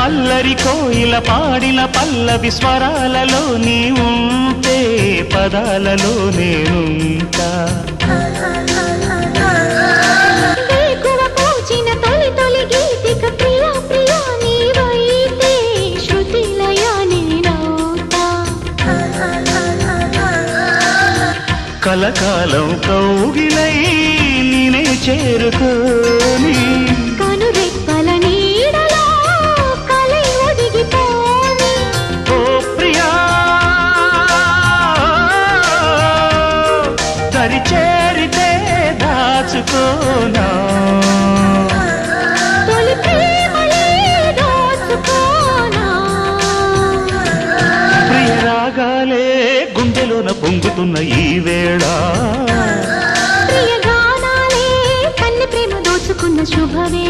అల్లరి కోయిల పాడిన పల్లవి స్వరాలలో నీ ఉంటే పదాలలో నేనుంటా కలకాలం కౌగిలై నేనే చేరుకోని కనురెప్పల నీడలో కలై ఒదిగిపోని ఓ ప్రియా దరి చేరితే దాచుకోనా తొలి ప్రేమలే దోచుకోనా ప్రియ రాగాలే గుండెలోన పొంగుతున్న ఈ వేళ ప్రియ గానాలే కన్నె ప్రేమ దోచుకున్న శుభవేళ